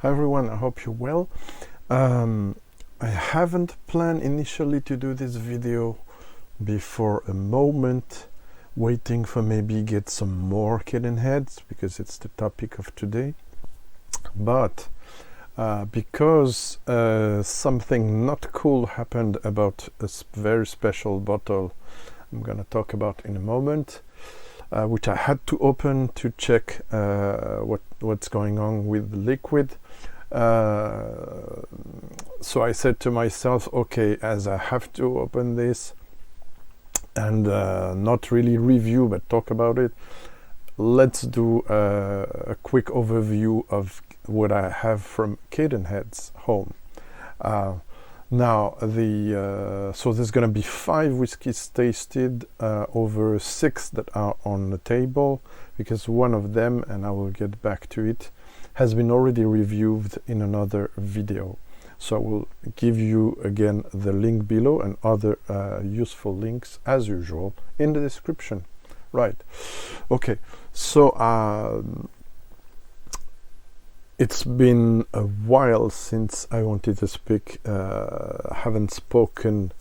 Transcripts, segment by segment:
Hi everyone, I hope you're well. I haven't planned initially to do this video before a moment, waiting for maybe get some more Cadenheads because it's the topic of today. But because something not cool happened about a very special bottle I'm gonna talk about in a moment, which I had to open to check what's going on with the liquid. So I said to myself, okay, as I have to open this and not really review but talk about it, let's do a quick overview of what I have from Cadenhead's home. Now so there's going to be 5 whiskies tasted over 6 that are on the table, because one of them, and I will get back to it, has been already reviewed in another video. So I will give you again the link below and other useful links as usual in the description. Right, okay, so it's been a while since I wanted to speak. I haven't spoken.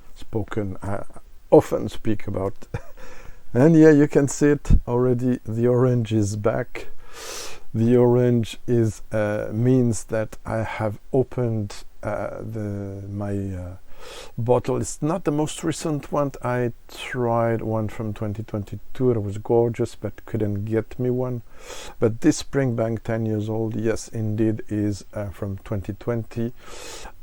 I often speak about, and yeah, you can see it already. The orange is back. The orange is means that I have opened my bottle. It's not the most recent one. I tried one from 2022. It was gorgeous, but couldn't get me one. But this Springbank 10 years old, yes, indeed, is from 2020.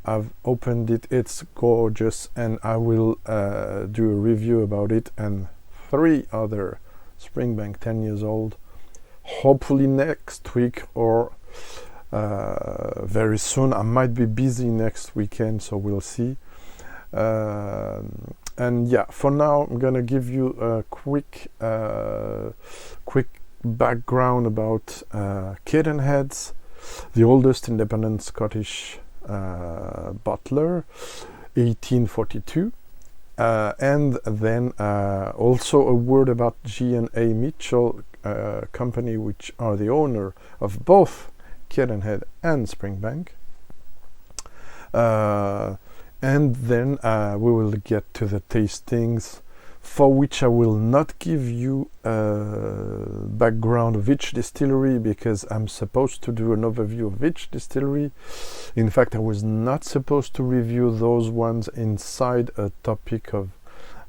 I've opened it. It's gorgeous, and I will do a review about it and 3 other Springbank 10 years old, hopefully next week or very soon. I might be busy next weekend, so we'll see. And yeah, for now I'm gonna give you a quick background about Cadenheads, the oldest independent Scottish bottler, 1842, and then also a word about J A Mitchell company, which are the owner of both Cadenhead and Springbank. And then we will get to the tastings, for which I will not give you background of each distillery, because I'm supposed to do an overview of each distillery. In fact, I was not supposed to review those ones inside a topic of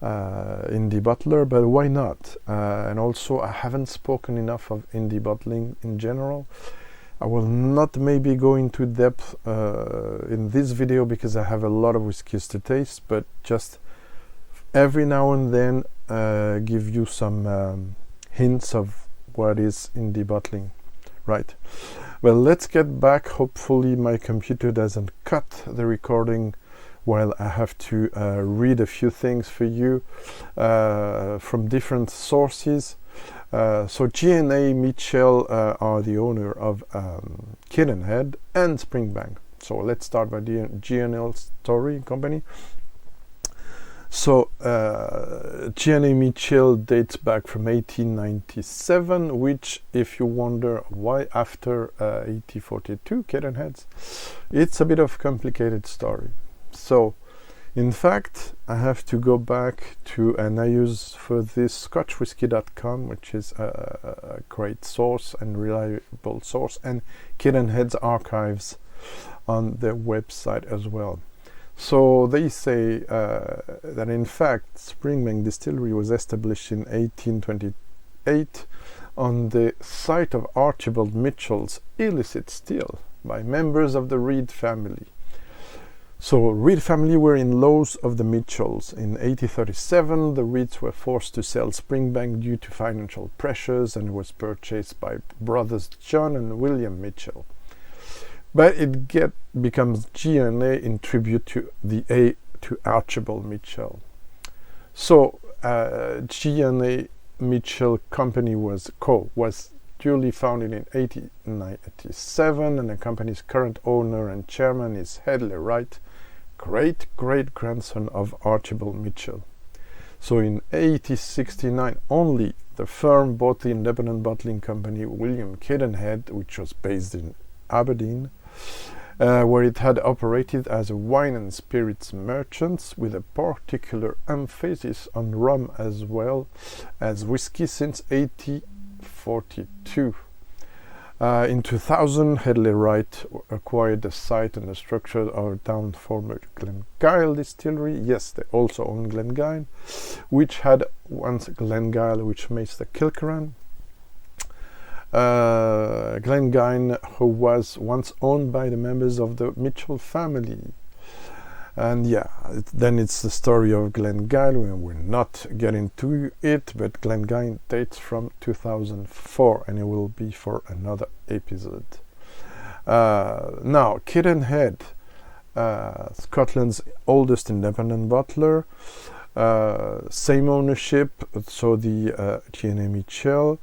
indie bottler, but why not? And also, I haven't spoken enough of indie bottling in general. I will not maybe go into depth in this video because I have a lot of whiskies to taste, but just every now and then give you some hints of what is indie bottling. Right. Well, let's get back. Hopefully my computer doesn't cut the recording while I have to read a few things for you from different sources. So J A Mitchell are the owner of Cadenhead and Springbank. So let's start by the G&L story company. So J A Mitchell dates back from 1897, which, if you wonder why after 1842 Cadenheads, it's a bit of a complicated story. So in fact, I have to go back to, and I use for this scotchwhisky.com, which is a great source and reliable source, and Cadenhead's archives on their website as well. So they say that in fact Springbank Distillery was established in 1828 on the site of Archibald Mitchell's illicit still by members of the Reed family. So Reed family were in-laws of the Mitchells. In 1837, the Reeds were forced to sell Springbank due to financial pressures, and was purchased by brothers John and William Mitchell. But it becomes G&A in tribute to the A to Archibald Mitchell. So G&A Mitchell Company was duly founded in 1897, and the company's current owner and chairman is Hedley Wright, great-great-grandson of Archibald Mitchell. So in 1869 only, the firm bought the independent bottling company William Cadenhead, which was based in Aberdeen, where it had operated as a wine and spirits merchant with a particular emphasis on rum as well as whiskey since 1842. In 2000, Hedley Wright acquired the site and the structure of down former Glengyle distillery. Yes, they also own Glengyle, which had once Glengyle, which makes the Kilkerran. Glengyle, who was once owned by the members of the Mitchell family. And yeah, then it's the story of Glengyle. We're not getting to it, but Glengyle dates from 2004, and it will be for another episode. Now, Cadenhead, Scotland's oldest independent bottler, same ownership, so the J A Mitchell.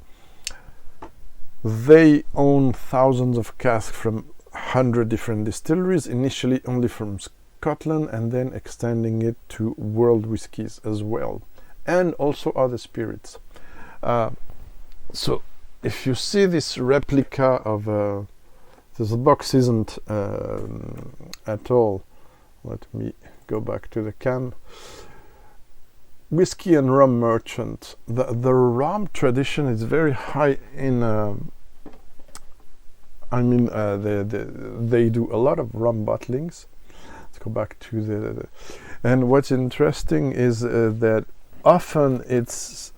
They own thousands of casks from 100 different distilleries, initially only from Scotland, and then extending it to world whiskies as well, and also other spirits. So if you see this replica of this box isn't at all, let me go back to the cam. Whiskey and rum merchant. The rum tradition is very high in they do a lot of rum bottlings. Let's go back to the and what's interesting is that often it's,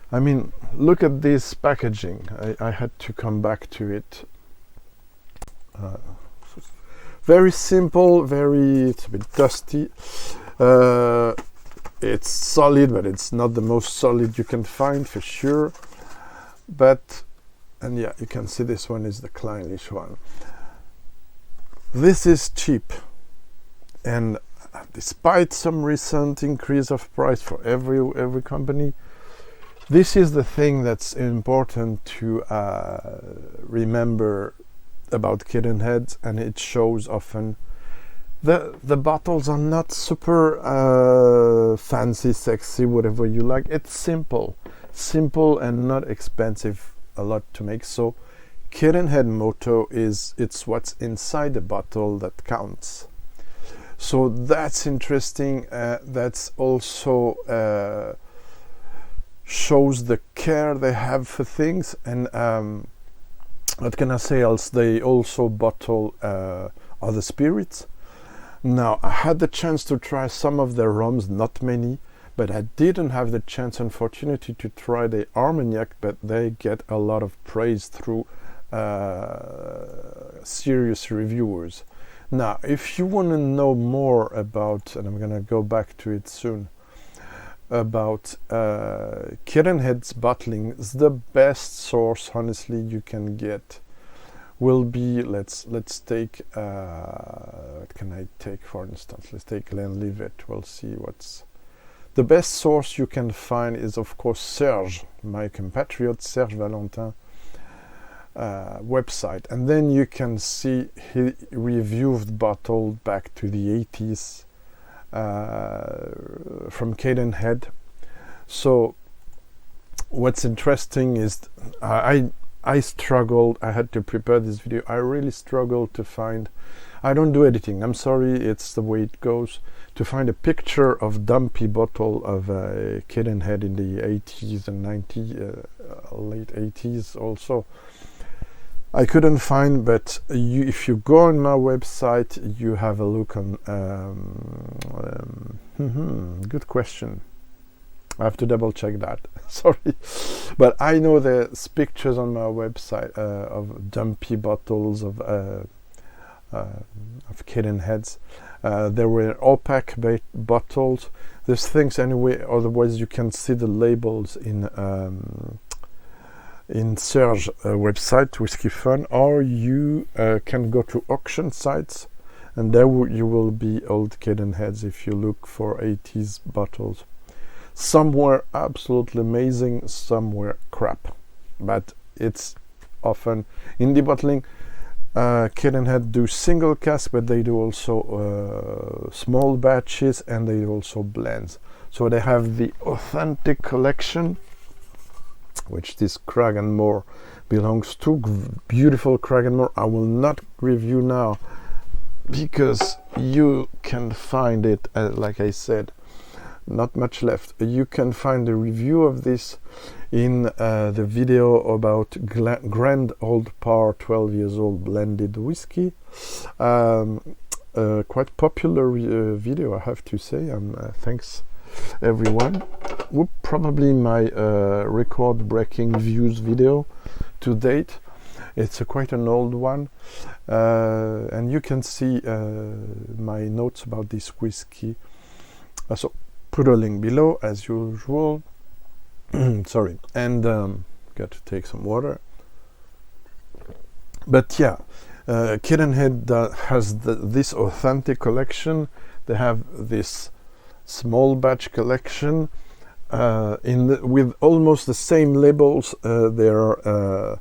I mean, look at this packaging. I had to come back to it. Very simple, it's a bit dusty. It's solid, but it's not the most solid you can find for sure. But, and yeah, you can see this one is the Clynelish one. This is cheap, and despite some recent increase of price for every company, this is the thing that's important to remember about Cadenhead, and it shows often. The bottles are not super fancy, sexy, whatever you like. It's simple and not expensive a lot to make. So Cadenhead motto is, it's what's inside the bottle that counts. So that's interesting. That's also shows the care they have for things. And what can I say else? They also bottle other spirits. Now, I had the chance to try some of their rums, not many, but I didn't have the chance, unfortunately, to try the Armagnac, but they get a lot of praise through serious reviewers. Now, if you want to know more about, and I'm going to go back to it soon, about Cadenhead's bottling, the best source, honestly, you can get will be, let's take, what can I take for instance? Let's take Glenlivet. We'll see what's the best source you can find is, of course, Serge, my compatriot, Serge Valentin website. And then you can see he reviewed bottled back to the 80s from Cadenhead. So what's interesting is I struggled. I had to prepare this video. I really struggled to find, I don't do editing, I'm sorry, it's the way it goes, to find a picture of dumpy bottle of Cadenhead in the 80s and 90s, late 80s also. I couldn't find, but if you go on my website, you have a look on, good question. I have to double check that. Sorry, but I know there's pictures on my website of dumpy bottles of Cadenheads. There were opaque bottles. There's things anyway. Otherwise, you can see the labels in Serge website, Whiskey Fun, or you can go to auction sites, and there you will be old Cadenheads if you look for 80s bottles. Some were absolutely amazing, some were crap, but it's often indie bottling. Cadenhead do single cask, but they do also small batches, and they do also blends. So they have the authentic collection, which this CRAGGANMORE belongs to beautiful CRAGGANMORE. I will not review now because you can find it, like I said, not much left. You can find a review of this in the video about Grand Old Par 12 years old blended whiskey. Quite popular video, I have to say. Thanks everyone. Probably my record-breaking views video to date. It's quite an old one, and you can see my notes about this whiskey. So put a link below as usual. Sorry, and got to take some water. But yeah, Cadenhead has this authentic collection. They have this small batch collection with almost the same labels. They are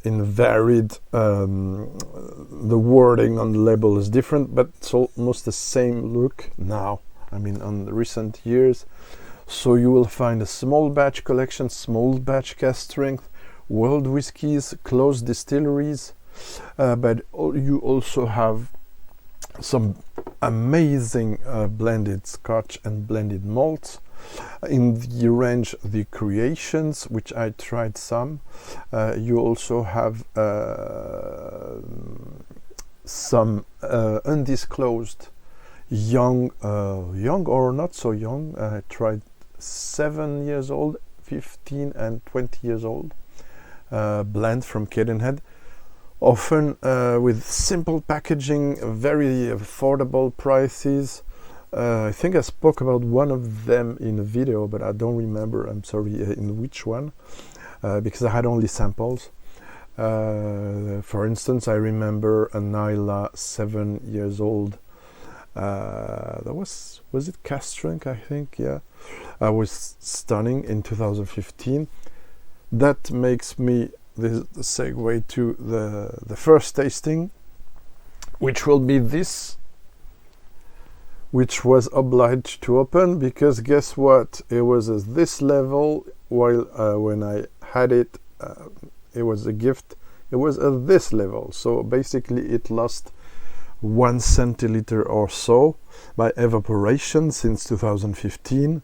in varied, the wording on the label is different, but it's almost the same look now, I mean on the recent years. So you will find a small batch collection, small batch cask strength, world whiskies, closed distilleries, but you also have some amazing blended Scotch and blended malts. In the range the Creations, which I tried some. You also have some undisclosed young or not so young. I tried 7 years old, 15 and 20 years old blend from Cadenhead, often with simple packaging, very affordable prices. I think I spoke about one of them in a video, but I don't remember, I'm sorry, in which one, because I had only samples. For instance, I remember a Nyla 7 years old. That was it cask strength, I think, yeah. I was stunning in 2015. That makes me the segue to the first tasting, which will be this, which was obliged to open because guess what? It was at this level, while when I had it, it was a gift. It was at this level, so basically it lost 1 centiliter or so by evaporation since 2015.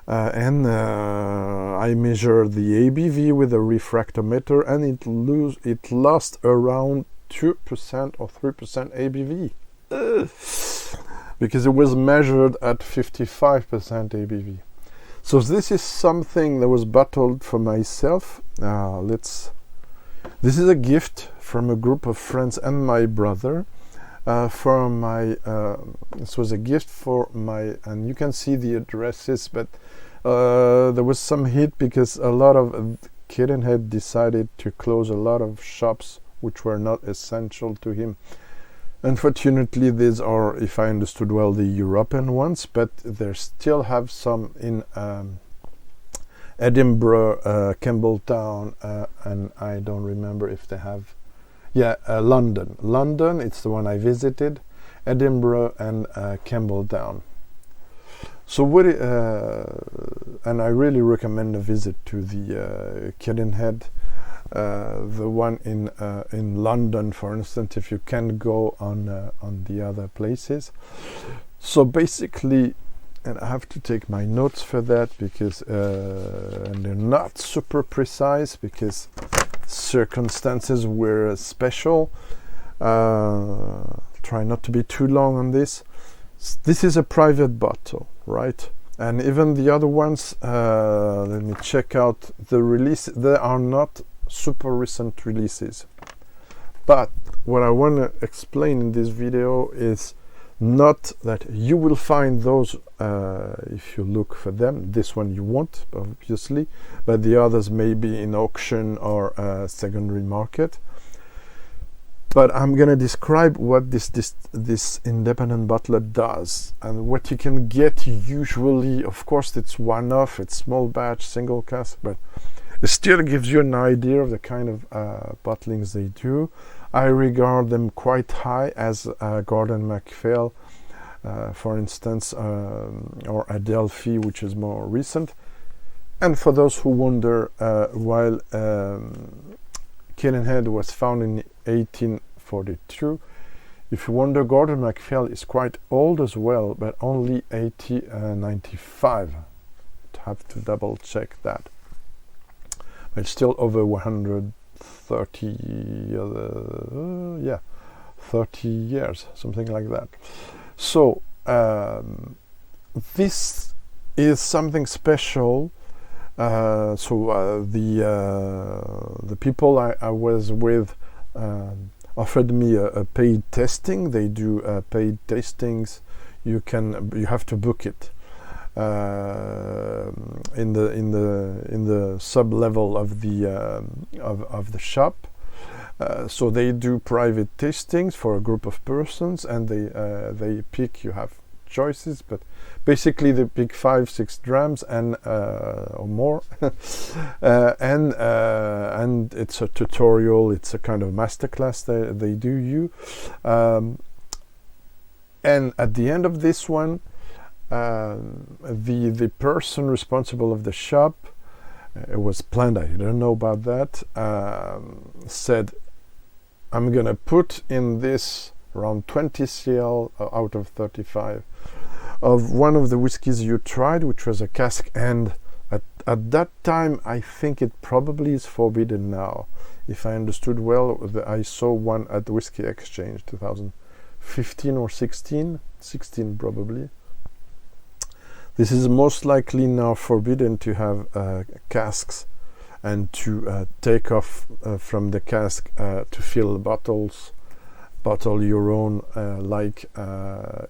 And I measured the ABV with a refractometer, and it lost around 2% or 3% ABV. Because it was measured at 55% ABV. So this is something that was bottled for myself. This is a gift from a group of friends and my brother. This was a gift for my, and you can see the addresses, but there was some heat because a lot of Cadenhead decided to close a lot of shops which were not essential to him. Unfortunately, these are, if I understood well, the European ones, but they still have some in Edinburgh, Campbelltown, and I don't remember if they have, London. London, it's the one I visited, Edinburgh and Campbelltown. So and I really recommend a visit to the Cadenhead. The one in London, for instance, if you can go on the other places. So basically, and I have to take my notes for that because and they're not super precise because circumstances were special. Try not to be too long on this. This is a private bottle, right? And even the other ones, let me check out the release. They are not super recent releases, but what I want to explain in this video is not that you will find those if you look for them. This one you won't, obviously, but the others may be in auction or secondary market. But I'm gonna describe what this independent bottler does and what you can get usually. Of course, it's one-off, it's small batch, single cask, but it still gives you an idea of the kind of bottlings they do. I regard them quite high, as Gordon MacPhail, for instance, or Adelphi, which is more recent. And for those who wonder, while Cadenhead was founded in 1842. If you wonder, Gordon MacPhail is quite old as well, but only 95. Have to double check that. But it's still over 130, 30 years, something like that. So this is something special. The people I was with offered me a paid testing. They do paid tastings. You have to book it in the sub level of the shop. So they do private tastings for a group of persons, and they pick. You have choices, but basically they pick 5-6 drams and or more, and it's a tutorial. It's a kind of masterclass they do you, and at the end of this one, the person responsible of the shop, it was planned, I didn't know about that, said, I'm gonna put in this around 20 cl out of 35 of one of the whiskies you tried, which was a cask end. At that time, I think it probably is forbidden now. If I understood well, I saw one at the Whiskey Exchange 2015 or 16 probably. This is most likely now forbidden to have casks and to take off from the cask to fill bottle your own like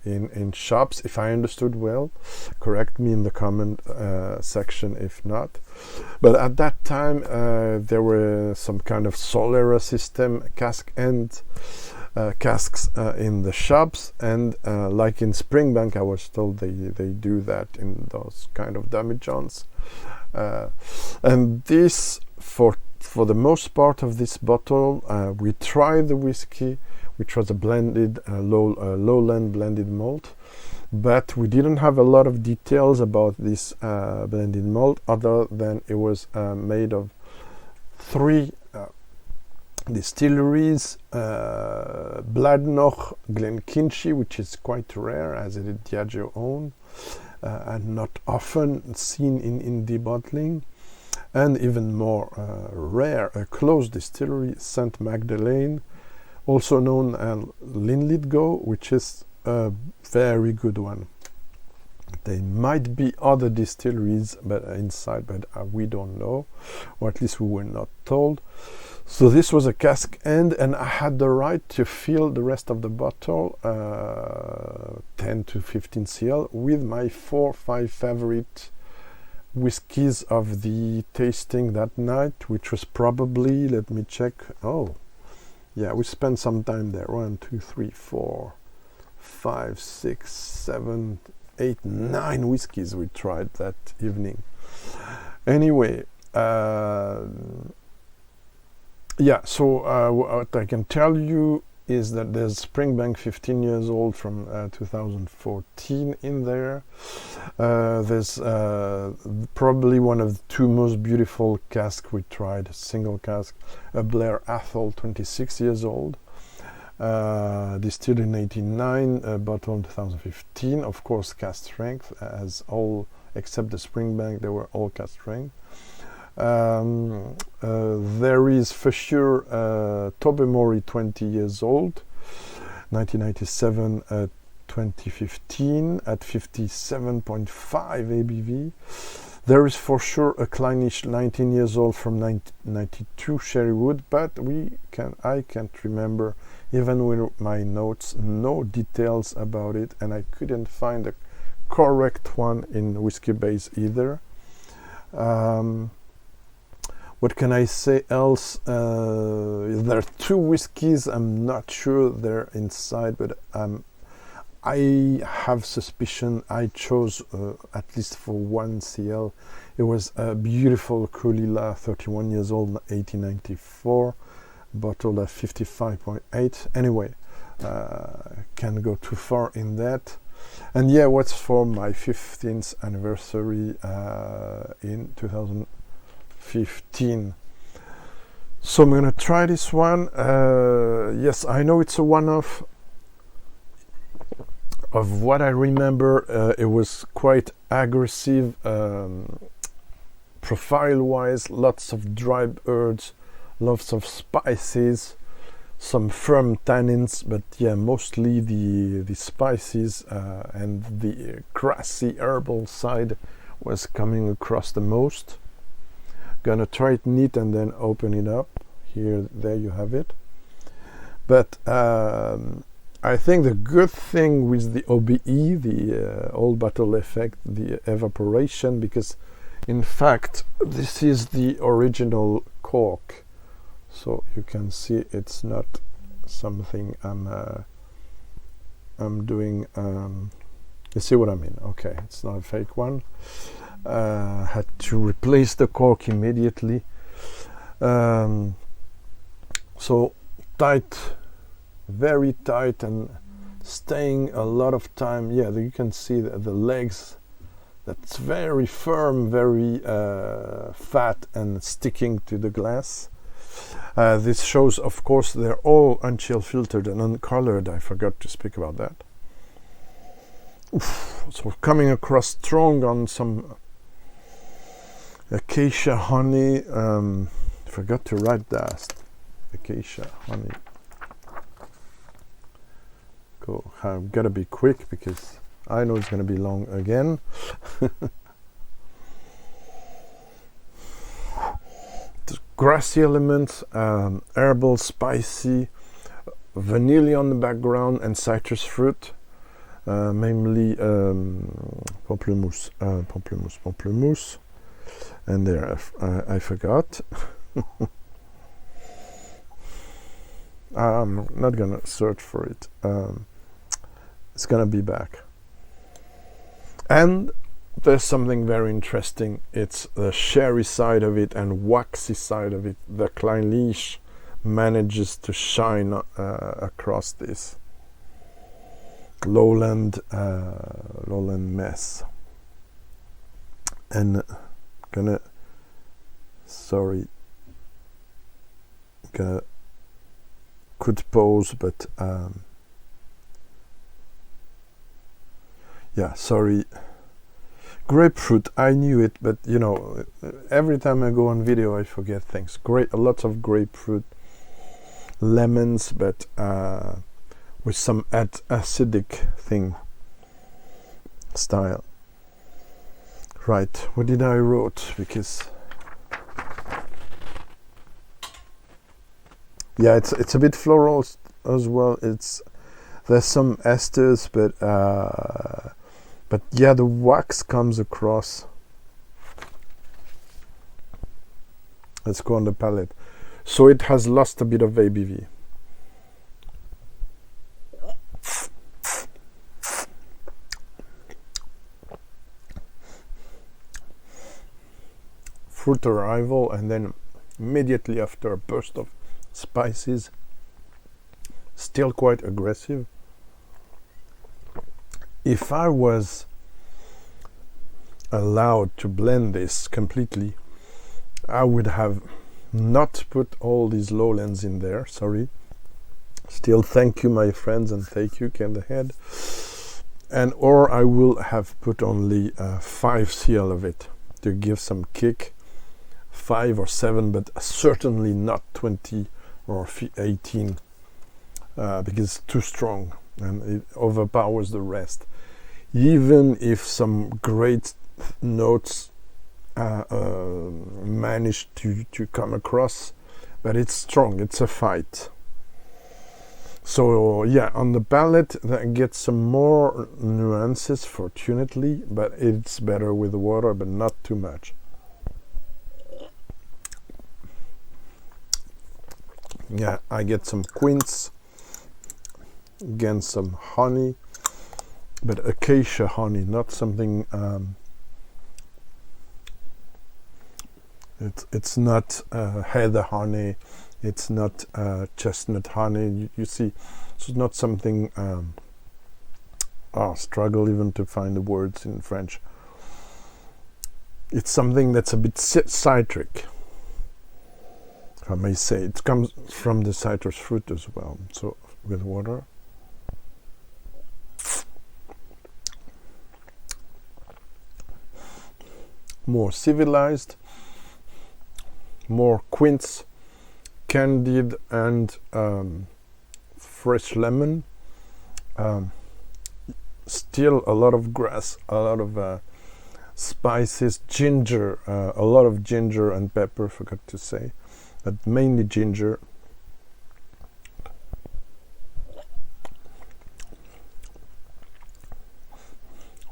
in shops, if I understood well. Correct me in the comment section if not. But at that time there were some kind of Solera system cask end casks in the shops, and like in Springbank I was told they do that in those kind of demijohns, and this for the most part of this bottle we tried the whiskey, which was a blended Lowland blended malt, but we didn't have a lot of details about this blended malt, other than it was made of 3 distilleries, Bladnoch, Glenkinchie, which is quite rare as it is Diageo owned and not often seen in debottling, and even more rare, a closed distillery, St. Magdalene, also known as Linlithgow, which is a very good one. There might be other distilleries inside, but we don't know, or at least we were not told. So this was a cask end, and I had the right to fill the rest of the bottle, 10 to 15 cl, with my 4-5 favorite whiskies of the tasting that night, which was probably, let me check, yeah, we spent some time there. 1, 2, 3, 4, 5, 6, 7, 8, 9 whiskies we tried that evening. Anyway, yeah, so what I can tell you is that there's Springbank 15 years old from 2014 in there. There's probably one of the 2 most beautiful casks we tried, a single cask, a Blair Athol 26 years old, distilled in 89, bottled in 2015, of course cask strength, as all except the Springbank, they were all cask strength. There is for sure Tobermory 20 years old, 1997, 2015 at 57.5 ABV. There is for sure a Clynelish 19 years old from 1992 Sherrywood, but I can't remember, even with my notes, no details about it, and I couldn't find a correct one in Whiskey Base either. What can I say else? There are 2 whiskies, I'm not sure they're inside, but I have suspicion I chose at least for 1 cl. It was a beautiful Clynelish, 31 years old, 1894, bottled at 55.8. Anyway, can't go too far in that. And yeah, what's for my 15th anniversary in 2015. So I'm gonna try this one. Yes, I know it's a one-off. Of what I remember, it was quite aggressive, profile-wise, lots of dry herbs, lots of spices, some firm tannins, but yeah, mostly the spices and the grassy herbal side was coming across the most. Gonna try it neat and then open it up. There you have it. But I think the good thing with the OBE, the old bottle effect, the evaporation, because in fact this is the original cork, so you can see it's not something I'm doing. You see what I mean? Okay, it's not a fake one. Had to replace the cork immediately. So tight, very tight, and staying a lot of time. Yeah, you can see the legs. That's very firm, very fat and sticking to the glass. This shows, of course, they're all unchill filtered and uncolored. I forgot to speak about that. Oof. So coming across strong on some acacia honey. Forgot to write that. Acacia honey. Cool. I've got to be quick because I know it's going to be long again. Grassy elements, herbal, spicy, vanilla on the background, and citrus fruit, mainly pamplemousse, and there I forgot. I'm not gonna search for it. It's gonna be back. And there's something very interesting. It's the sherry side of it and waxy side of it. The Clynelish manages to shine across this lowland mess. And could pause, but yeah, sorry. Grapefruit, I knew it, but you know, every time I go on video I forget things. Lots of grapefruit, lemons, but with some acidic thing style. Right, what did I wrote? Because yeah, it's a bit floral as well. There's some esters, but yeah, the wax comes across. Let's go on the palate. So it has lost a bit of ABV. Fruit arrival, and then immediately after a burst of spices. Still quite aggressive. If I was allowed to blend this completely, I would have not put all these Lowlands in there, sorry. Still, thank you, my friends, and thank you, Cadenhead. Or I will have put only 5 cl of it to give some kick. 5 or 7, but certainly not 20 or 18, because it's too strong and it overpowers the rest. Even if some great notes manage to come across, but it's strong, it's a fight. So yeah, on the palate that gets some more nuances, fortunately, but it's better with the water, but not too much. Yeah, I get some quince, again some honey, but acacia honey, not something. It's not heather honey, it's not chestnut honey. You see, it's not something. Struggle even to find the words in French. It's something that's a bit citric. if I may say. It comes from the citrus fruit as well. So with water. More civilized, more quince, candied, and fresh lemon. Still a lot of grass, a lot of spices, ginger, a lot of ginger and pepper, forgot to say, but mainly ginger.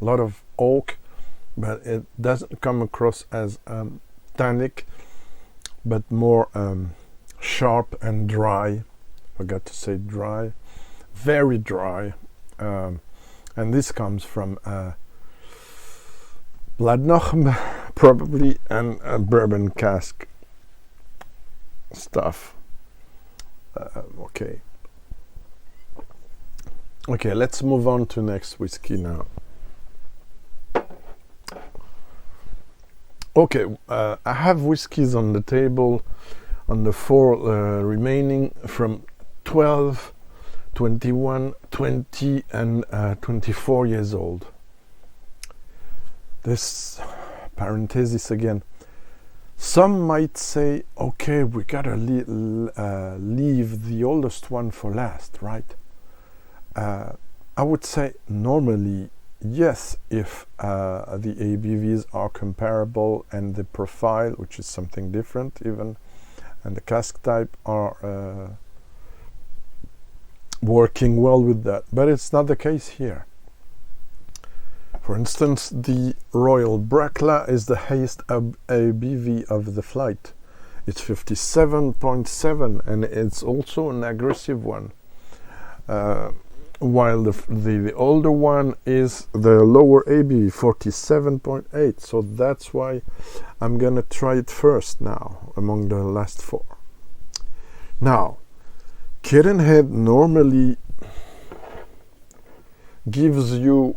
A lot of oak, but it doesn't come across as tannic, but more sharp and dry. Forgot to say dry, very dry. And this comes from Bladnoch, probably, and bourbon cask stuff. Okay, let's move on to next whiskey now. Okay, I have whiskies on the table, on the 4 remaining, from 12, 21, 20, and 24 years old. This parenthesis again. Some might say, okay, we gotta leave the oldest one for last, right? I would say normally yes, if the ABVs are comparable and the profile, which is something different even, and the cask type are working well with that, but it's not the case here. For instance, the Royal Brackla is the highest ABV of the flight. It's 57.7, and it's also an aggressive one. While the older one is the lower ABV, 47.8. So that's why I'm gonna try it first now among the last 4. Now, Cadenhead normally gives you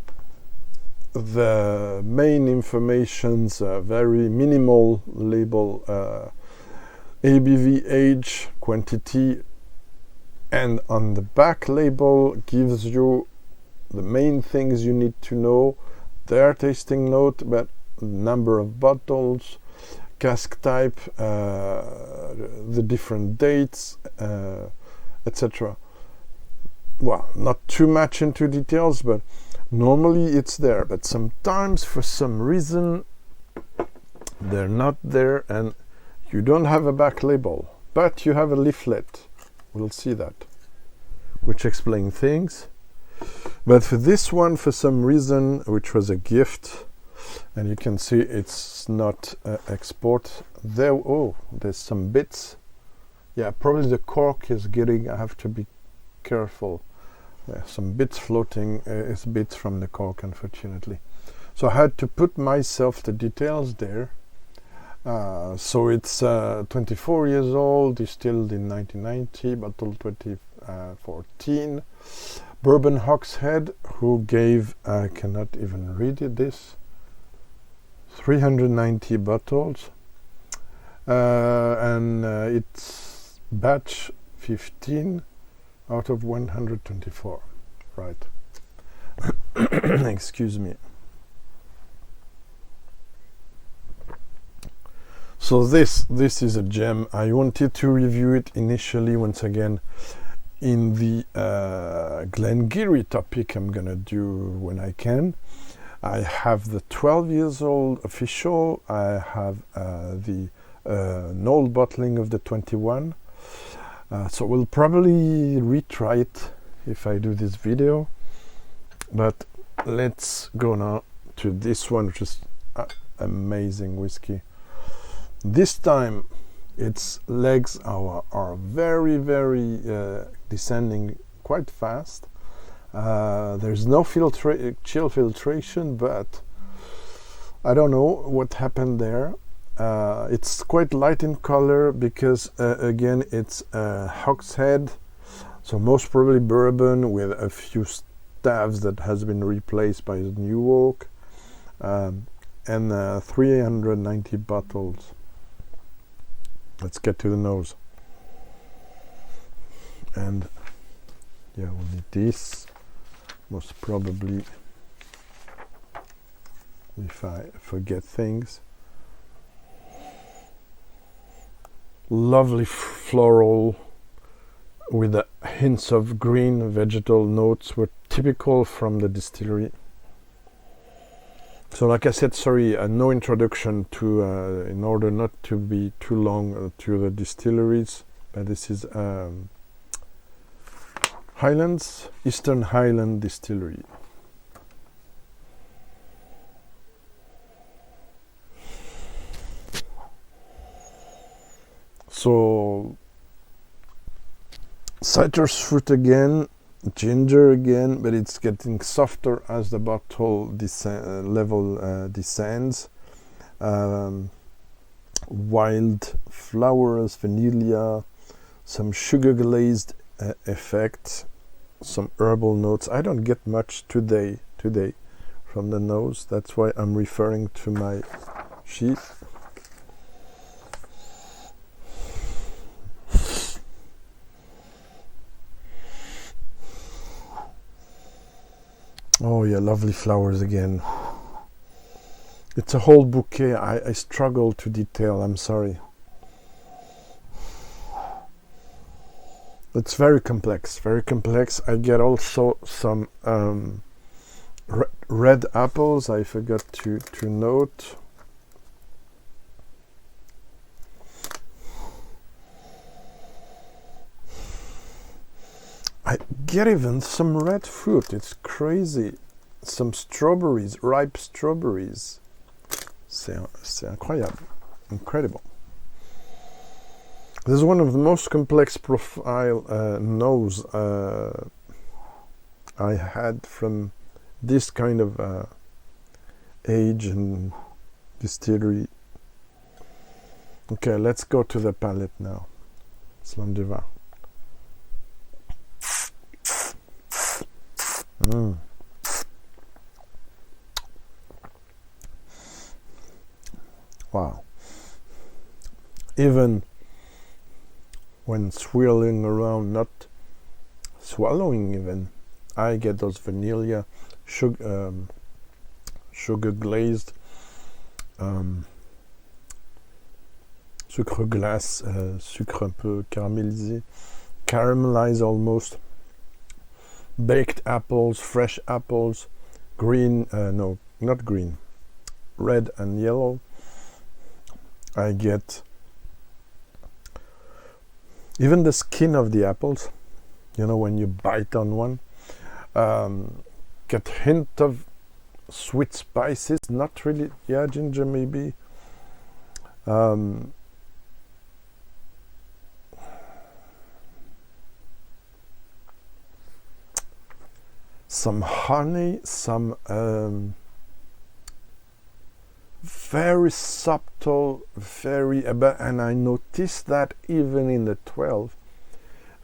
the main informations, very minimal label, ABV, age, quantity, and on the back label gives you the main things you need to know, their tasting note, but number of bottles, cask type, the different dates, etc. Well, not too much into details, but normally it's there, but sometimes for some reason they're not there and you don't have a back label, but you have a leaflet. We'll see that, which explains things. But for this one, for some reason, which was a gift, and you can see it's not export there. Oh, there's some bits. Yeah, probably the cork is getting, I have to be careful. There's some bits floating, it's bits from the cork, unfortunately. So I had to put myself the details there. So it's 24 years old, distilled in 1990, bottle 2014. Bourbon Hogshead, who gave, I cannot even read it, this, 390 bottles. And it's batch 15 out of 124, right. Excuse me. So this is a gem. I wanted to review it initially once again in the Glen Garioch topic I'm gonna do when I can. I have the 12 years old official. I have the an old bottling of the 21. So we'll probably retry it if I do this video. But let's go now to this one, which is amazing whiskey. This time its legs are very, very descending quite fast. There's no chill filtration, but I don't know what happened there. It's quite light in color because again it's Hogshead, so most probably bourbon with a few staves that has been replaced by new oak, and 390 bottles. Let's get to the nose. And yeah, we'll need this most probably if I forget things. Lovely floral with the hints of green vegetal notes were typical from the distillery. So like I said, sorry, no introduction to, in order not to be too long, to the distilleries, but this is Highlands, Eastern Highland Distillery. So citrus fruit again, ginger again, but it's getting softer as the bottle level descends. Wild flowers, vanilla, some sugar glazed effect, some herbal notes. I don't get much today from the nose. That's why I'm referring to my sheet. Oh yeah, lovely flowers again. It's a whole bouquet. I struggle to detail, I'm sorry. It's very complex, very complex. I get also some red apples, I forgot to note. I get even some red fruit, it's crazy. Some strawberries, ripe strawberries. C'est incroyable, incredible. This is one of the most complex profile nose I had from this kind of age and distillery. Okay, let's go to the palate now. Slam de vin. Wow. Even when swirling around, not swallowing even, I get those vanilla, sugar glazed, sucre glace, sucre un peu caramélisé, caramelized almost, baked apples, fresh apples, green, no, not green, red and yellow. I get even the skin of the apples, you know, when you bite on one. Get hint of sweet spices, not really, yeah, ginger maybe. Some honey, some very subtle, very, and I noticed that even in the 12,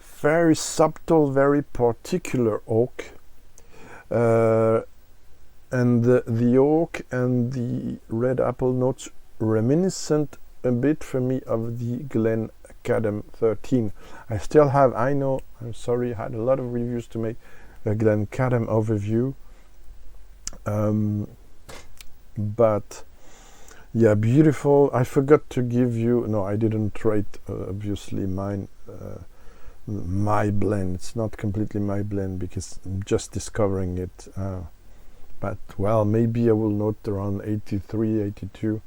very subtle, very particular oak, and the oak and the red apple notes reminiscent a bit for me of the Glen Garioch 13. I still have, I know, I'm sorry, I had a lot of reviews to make a Glen Garioch overview, but yeah, beautiful. I forgot to give you, no, I didn't rate obviously mine, my blend. It's not completely my blend because I'm just discovering it, but well, maybe I will note around 83, 82.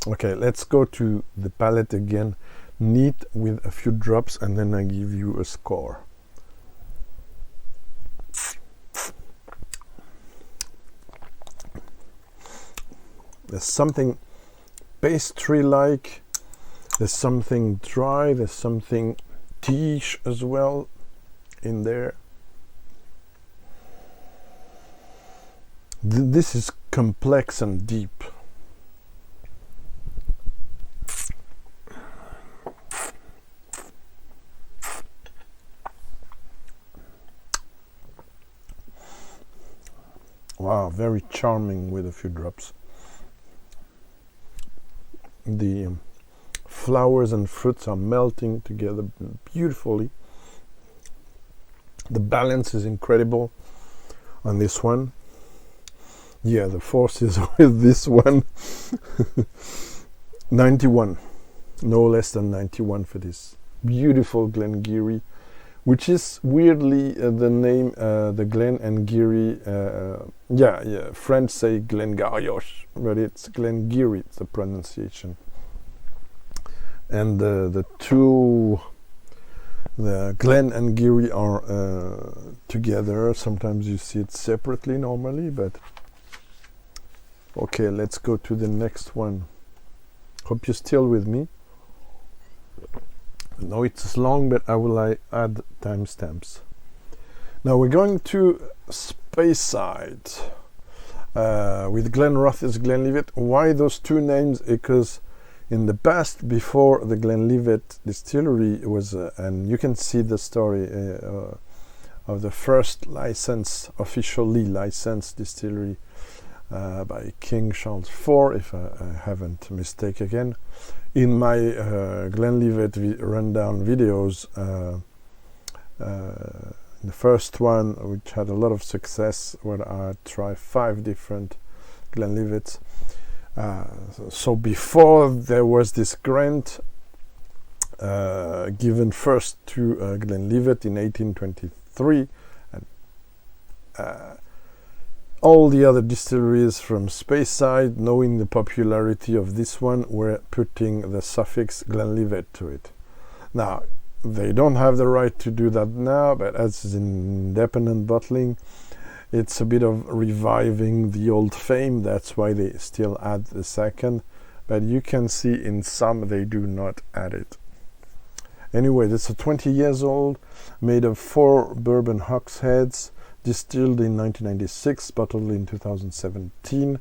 Okay, let's go to the palette again, neat with a few drops, and then I give you a score. There's something pastry-like, there's something dry, there's something tea-ish as well in there. This is complex and deep. Wow, very charming with a few drops. The flowers and fruits are melting together beautifully. The balance is incredible on this one. Yeah, the force is with this one. 91, no less than 91 for this beautiful Glen Garioch, which is weirdly the name, the Glen and Geary. French say Glen Garioch, but it's Glen Garioch, the pronunciation. And the Glen and Garioch are together. Sometimes you see it separately normally, but okay, let's go to the next one. Hope you're still with me. No, it's long, but I will add timestamps. Now we're going to Speyside with Glenrothes, Glenlivet. Why those two names? Because in the past, before the Glenlivet distillery was, and you can see the story of the first officially licensed distillery by King Charles IV, if I haven't mistaken again. In my Glenlivet rundown videos, the first one, which had a lot of success, where I tried 5 different Glenlivets. So before there was this grant given first to Glenlivet in 1823, and all the other distilleries from Speyside, knowing the popularity of this one, were putting the suffix Glenlivet to it. Now, they don't have the right to do that now, but as independent bottling, it's a bit of reviving the old fame. That's why they still add the second. But you can see in some they do not add it. Anyway, this is 20 years old, made of 4 Bourbon Hogsheads, distilled in 1996, bottled in 2017,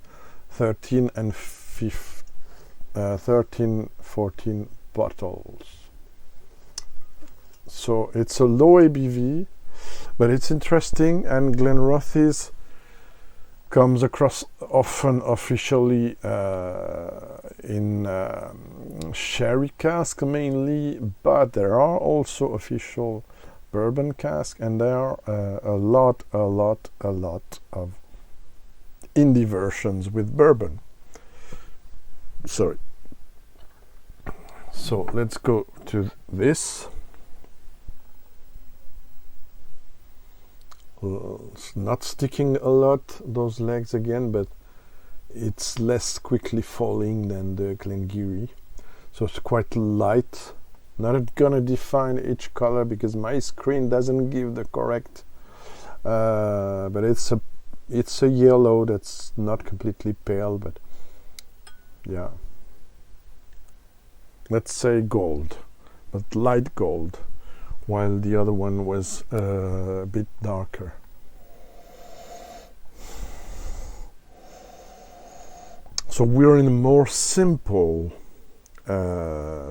13 and 14 bottles. So it's a low ABV, but it's interesting, and Glenrothes comes across often officially in sherry cask mainly, but there are also official bourbon cask, and there are a lot of indie versions with bourbon. Sorry. So let's go to this. It's not sticking a lot, those legs again, but it's less quickly falling than the Glen Garioch. So it's quite light. Not gonna define each color because my screen doesn't give the correct, but it's a yellow that's not completely pale, but yeah, let's say gold, but light gold, while the other one was a bit darker. So we're in a more simple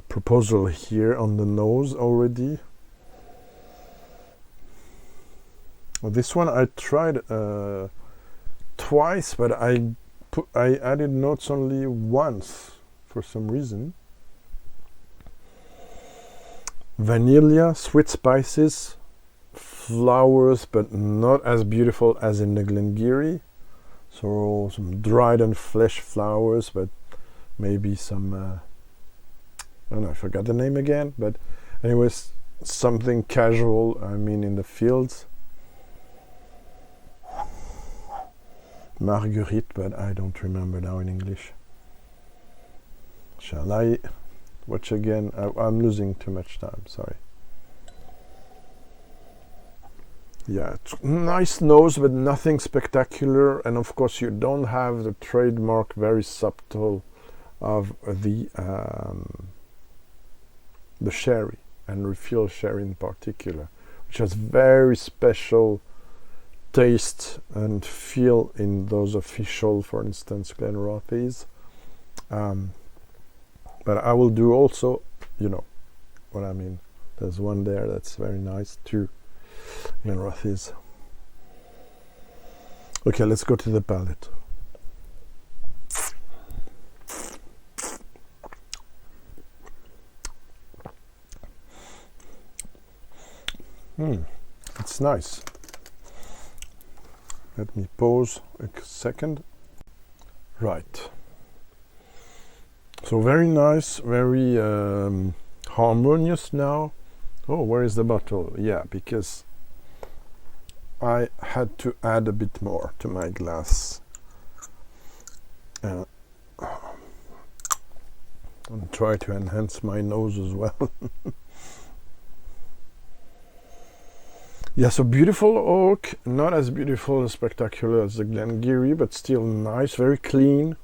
proposal here on the nose already. Well, this one I tried twice, but I added notes only once for some reason. Vanilla, sweet spices, flowers, but not as beautiful as in the Glen Garioch. So some dried and fresh flowers, but maybe some I don't know, I forgot the name again, but anyways, something casual, I mean, in the fields. Marguerite, but I don't remember now in English. Shall I watch again? I'm losing too much time, sorry. Yeah, nice nose, but nothing spectacular, and of course you don't have the trademark, very subtle, of the sherry, and refill sherry in particular, which has very special taste and feel in those official, for instance, Glenrothes. But I will do also, you know what I mean. There's one there that's very nice too, Glenrothes. Okay, let's go to the palate. It's nice. Let me pause a second. Right. So very nice, very harmonious now. Oh, where is the bottle? Yeah, because I had to add a bit more to my glass. And try to enhance my nose as well. Yeah, so beautiful oak, not as beautiful and spectacular as the Glen Garioch, but still nice, very clean,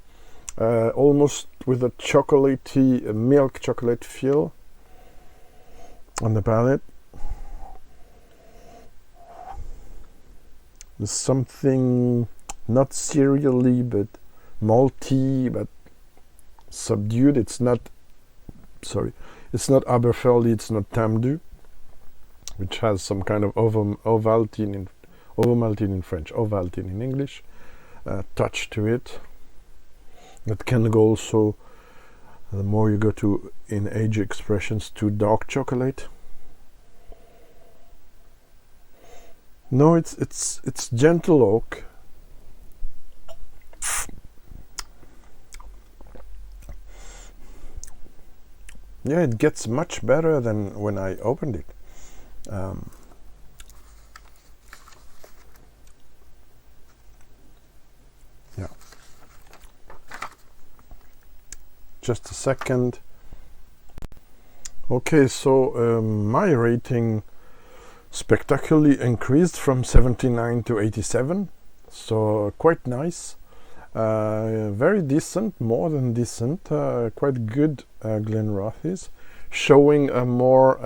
almost with a chocolatey, milk chocolate feel on the palate. There's something not cereally, but malty, but subdued. It's not Aberfeldy, it's not Tamdu, which has some kind of Ovaltine in French, Ovaltine in English, touch to it. That can go also, the more you go to in age expressions, to dark chocolate. No, it's gentle oak. Yeah, it gets much better than when I opened it. Yeah. Just a second. Okay, so my rating spectacularly increased from 79 to 87, so quite nice. Very decent, more than decent, quite good Glenrothes, showing a more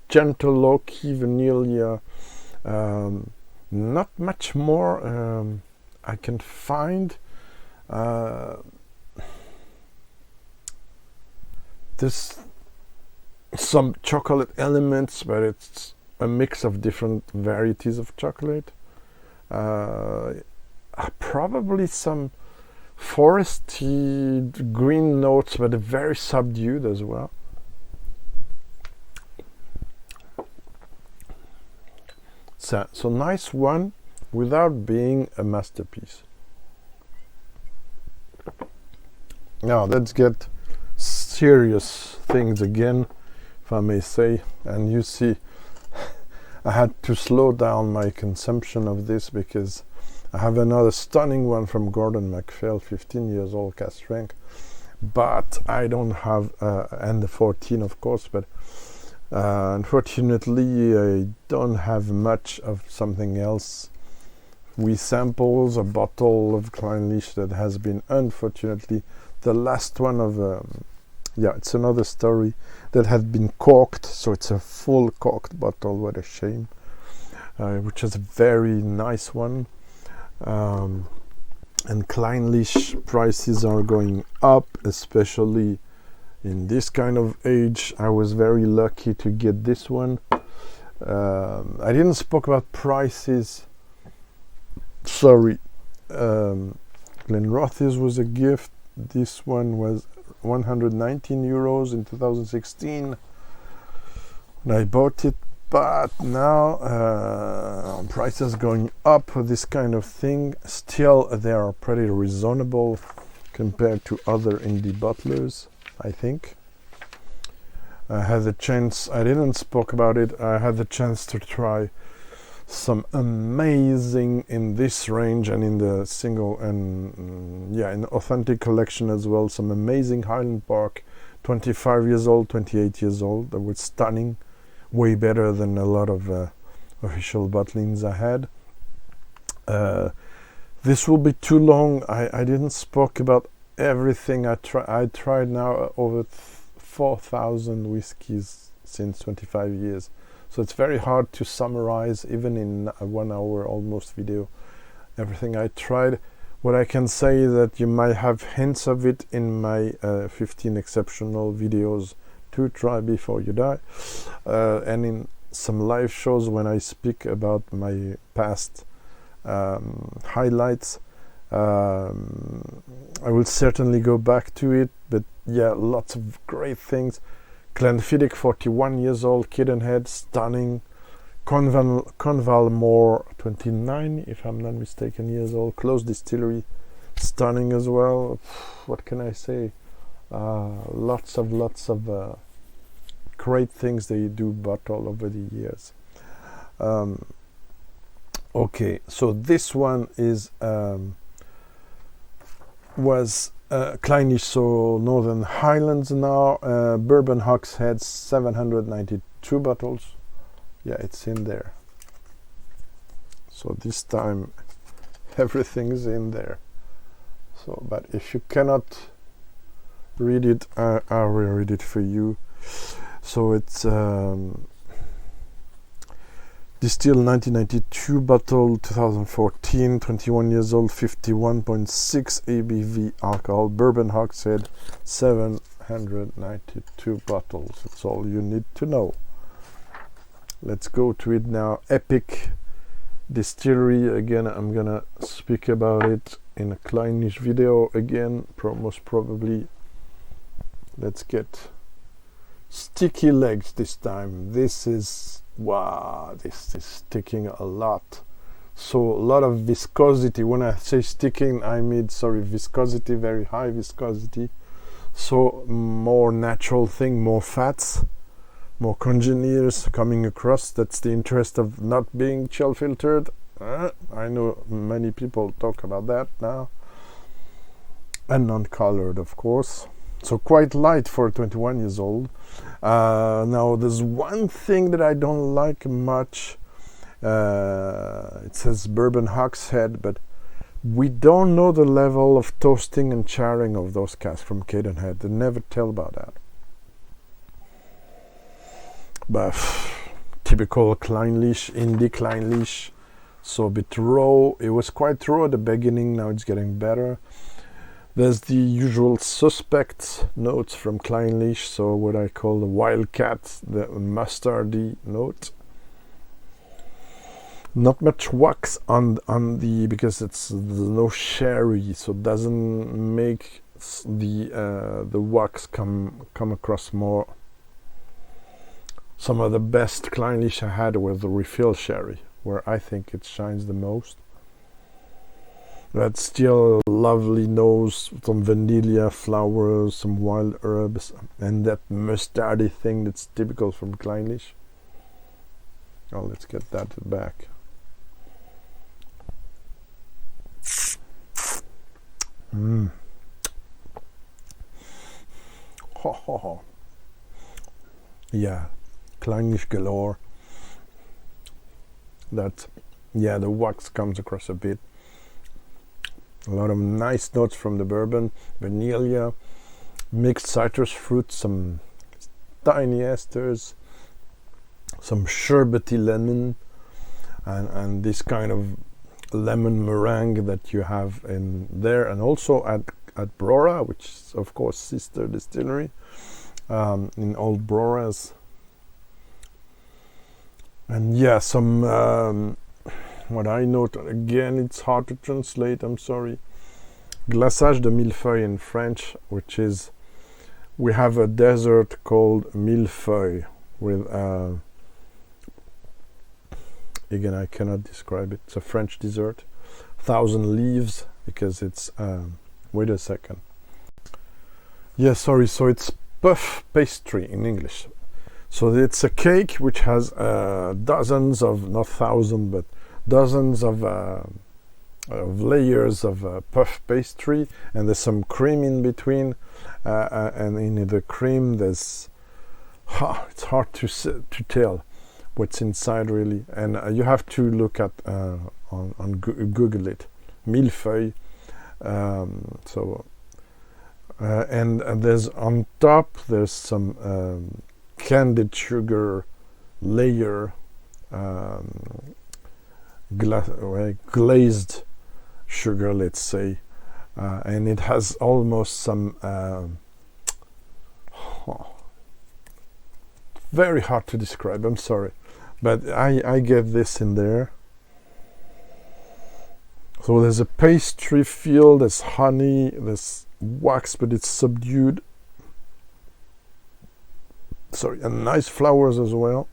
gentle low-key vanilla. Not much more I can find. There's some chocolate elements, but it's a mix of different varieties of chocolate. Probably some foresty green notes, but very subdued as well. So nice one without being a masterpiece. Now let's get serious things again, if I may say. And you see, I had to slow down my consumption of this because I have another stunning one from Gordon MacPhail, 15 years old, cask strength, but I don't have and the 14 of course, but unfortunately I don't have much of something else. We samples a bottle of Clynelish that has been, unfortunately, the last one of it's another story, that had been corked, so it's a full corked bottle. What a shame. Which is a very nice one. And Clynelish prices are going up, especially in this kind of age. I was very lucky to get this one. I didn't speak about prices. Sorry. Glenrothes was a gift. This one was 119 euros in 2016 when I bought it, but now prices going up for this kind of thing. Still, they are pretty reasonable compared to other indie bottlers, I think. I had the chance, I didn't speak about it, I had the chance to try some amazing in this range and in the single and in authentic collection as well, some amazing Highland Park 25 years old, 28 years old, that were stunning, way better than a lot of official bottlings I had. This will be too long. I didn't speak about everything I tried now over 4,000 whiskies since 25 years. So it's very hard to summarize, even in a 1 hour almost video, everything I tried. What I can say is that you might have hints of it in my 15 exceptional videos to try before you die, and in some live shows when I speak about my past highlights. I will certainly go back to it, but yeah, lots of great things. Glenfiddich, 41 years old, Cadenhead, stunning. Convalmore, 29, if I'm not mistaken, years old. Close distillery, stunning as well. What can I say? Lots of great things they do bottle over the years. Okay, so this one is was Clynelish, so Northern Highlands now. Bourbon Hogshead, 792 bottles. Yeah, it's in there. So this time everything's in there. So, but if you cannot read it, I will read it for you. So it's distilled 1992, bottle 2014, 21 years old, 51.6 ABV alcohol. Bourbon Hogshead, 792 bottles. That's all you need to know. Let's go to it now. Epic Distillery. Again, I'm gonna speak about it in a Clynelish video again, most probably. Let's get sticky legs this time. This is, wow, this is sticking a lot. So a lot of viscosity. When I say sticking, I mean, sorry, viscosity, very high viscosity. So more natural thing, more fats, more congeners coming across. That's the interest of not being chill filtered. I know many people talk about that now. And non-colored, of course. So quite light for 21 years old. Now there's one thing that I don't like much. It says Bourbon Hogshead, but we don't know the level of toasting and charring of those casks from Cadenhead. They never tell about that. But typical Clynelish, indie Clynelish, so a bit raw. It was quite raw at the beginning, now it's getting better. There's the usual suspect notes from Clynelish, so what I call the wildcat, the mustardy note. Not much wax on the, because it's no sherry, so it doesn't make the wax come across more. Some of the best Clynelish I had was the refill sherry, where I think it shines the most. But still lovely nose, some vanilla flowers, some wild herbs, and that mustardy thing that's typical from Clynelish. Oh, let's get that back. Ho ho ho. Yeah. Clynelish galore. That, yeah, the wax comes across a bit. A lot of nice notes from the bourbon, vanilla, mixed citrus fruit, some tiny esters, some sherbety lemon, and this kind of lemon meringue that you have in there, and also at Brora, which is of course sister distillery in Old Broras. And yeah, some what I note, again, it's hard to translate, I'm sorry. Glaçage de millefeuille in French, which is, we have a dessert called millefeuille with, again, I cannot describe it. It's a French dessert. 1,000 leaves, because it's, wait a second. Yeah, sorry, so it's puff pastry in English. So it's a cake which has dozens of, not thousand, but dozens of layers of puff pastry, and there's some cream in between, and in the cream there's, it's hard to tell what's inside really, and you have to look at on Google it, millefeuille. And there's on top there's some candied sugar layer, glazed sugar, let's say, and it has almost some very hard to describe, I'm sorry, but I get this in there. So there's a pastry feel, there's honey, there's wax, but it's subdued. Sorry, and nice flowers as well.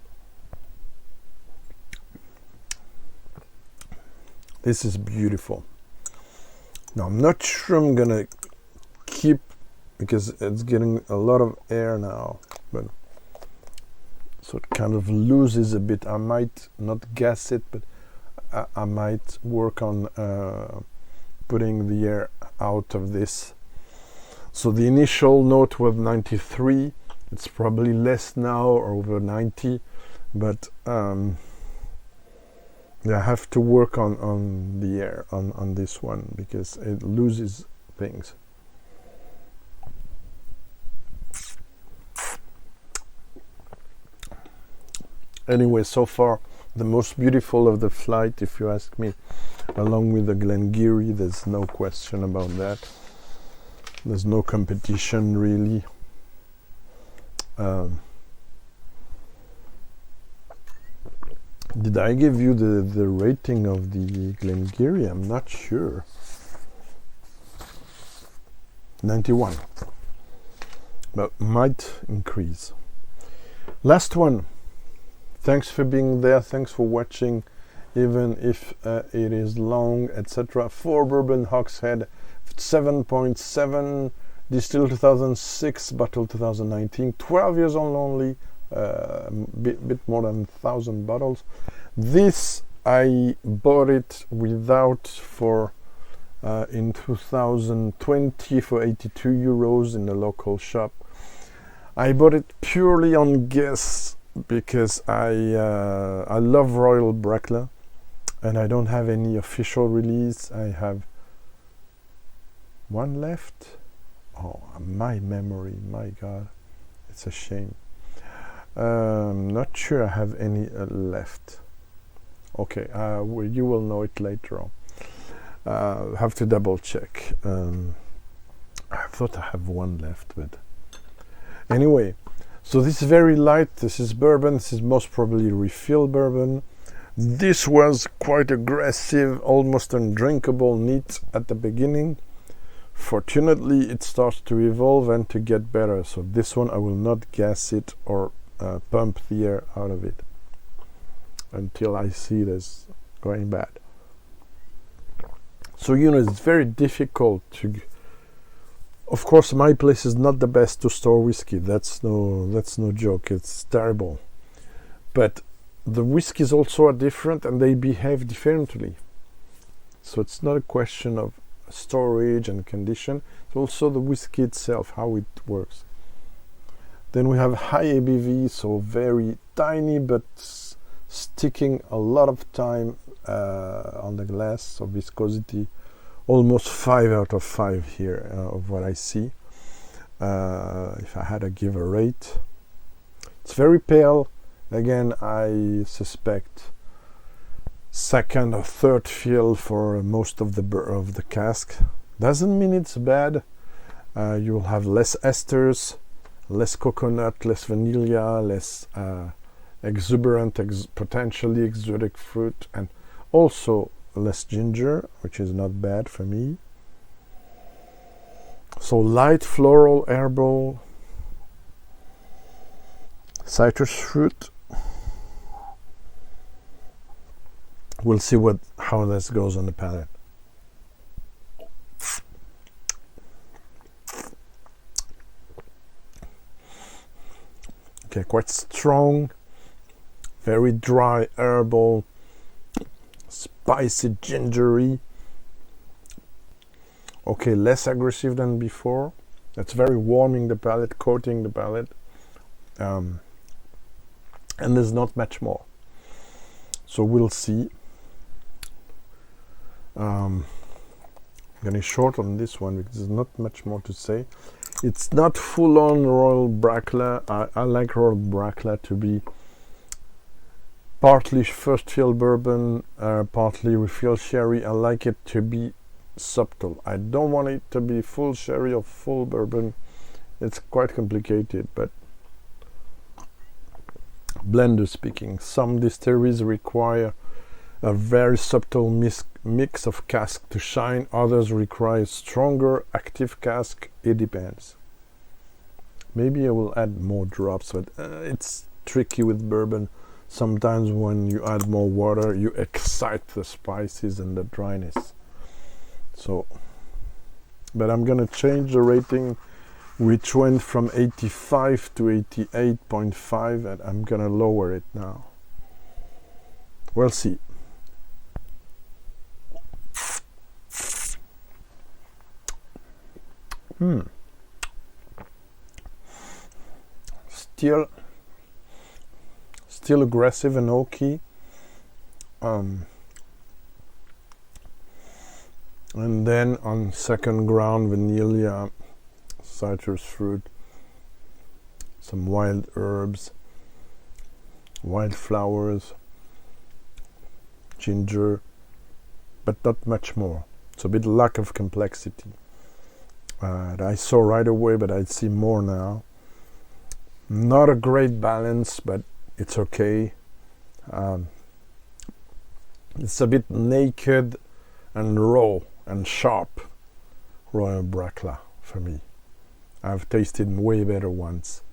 This is beautiful. Now I'm not sure I'm gonna keep, because it's getting a lot of air now, but so it kind of loses a bit. I might not gas it, but I might work on putting the air out of this. So the initial note was 93. It's probably less now, or over 90, but yeah, I have to work on the air on this one, because it loses things. Anyway, so far the most beautiful of the flight, if you ask me, along with the Glen Garioch. There's no question about that. There's no competition really. Did I give you the rating of the Glen Garioch? I'm not sure. 91, but might increase. Last one. Thanks for being there. Thanks for watching, even if it is long, etc. 4 Bourbon Hogshead, 7.7, distilled 2006, bottled 2019, 12 years old only, bit more than 1,000 bottles. This I bought it without for in 2020 for 82 euros in a local shop. I bought it purely on guess, because I love Royal Brackla, and I don't have any official release. I have one left. Oh, my memory, my God, it's a shame. Not sure I have any left. Okay, you will know it later on. Have to double check. I thought I have one left, but anyway. So this is very light. This is bourbon. This is most probably refill bourbon. This was quite aggressive, almost undrinkable neat at the beginning. Fortunately, it starts to evolve and to get better. So this one I will not gas it or pump the air out of it until I see this going bad. So it's very difficult to. Of course, my place is not the best to store whiskey. That's no joke. It's terrible. But the whiskeys also are different, and they behave differently. So it's not a question of storage and condition. It's also the whiskey itself, how it works. Then we have high ABV, so very tiny, but sticking a lot of time on the glass. So viscosity. Almost 5 out of 5 here of what I see. If I had to give a rate, it's very pale. Again, I suspect second or third fill for most of the cask. Doesn't mean it's bad. You will have less esters, less coconut, less vanilla, less exuberant, potentially exotic fruit, and also less ginger, which is not bad for me. So light floral, herbal, citrus fruit. We'll see how this goes on the palate. Okay, quite strong, very dry, herbal, spicy, gingery. Okay, less aggressive than before. It's very warming the palate, coating the palate, and there's not much more. So we'll see. I'm getting short on this one because there's not much more to say. It's not full-on Royal Brackla. I like Royal Brackla to be partly first fill bourbon, partly refill sherry. I like it to be subtle. I don't want it to be full sherry or full bourbon. It's quite complicated, but blender speaking, some distilleries require a very subtle mix of cask to shine. Others require stronger active cask. It depends. Maybe I will add more drops, but it's tricky with bourbon. sometimes when you add more water, you excite the spices and the dryness. So, but I'm gonna change the rating, which went from 85 to 88.5, and I'm gonna lower it now. We'll see. Still aggressive and oaky. And then on second ground, vanilla, citrus fruit, some wild herbs, wildflowers, ginger, but not much more. It's a bit lack of complexity. I saw right away, but I see more now. Not a great balance, but it's okay. It's a bit naked and raw and sharp, Royal Brackla for me. I've tasted way better ones.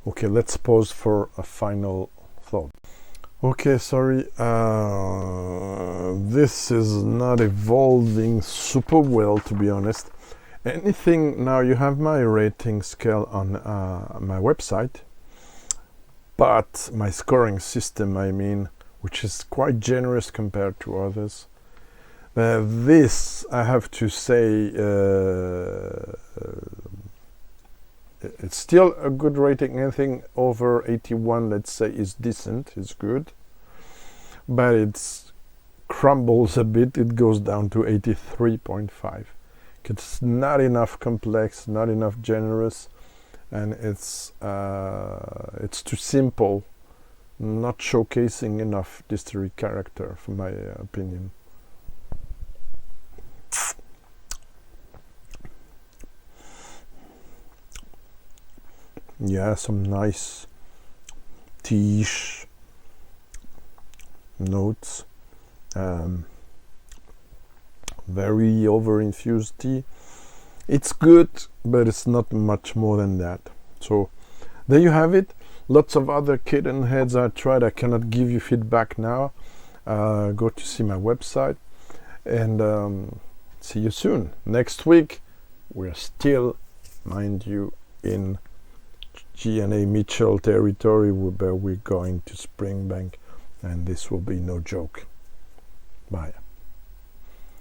Okay, let's pause for a final thought. Okay, sorry, this is not evolving super well, to be honest. Anything, now you have my rating scale on my website, but my scoring system, I mean, which is quite generous compared to others. This, I have to say, it's still a good rating. Anything over 81, let's say, is decent, is good. But it crumbles a bit, it goes down to 83.5. It's not enough complex, not enough generous, and it's too simple, not showcasing enough distillery character, for my opinion. Yeah, some nice tea-ish notes. Very over-infused tea. It's good, but it's not much more than that. So there you have it. Lots of other Cadenheads I tried. I cannot give you feedback now. Go to see my website, and see you soon. Next week we're still, mind you, in J A Mitchell territory, where we're going to Springbank, and this will be no joke. Bye.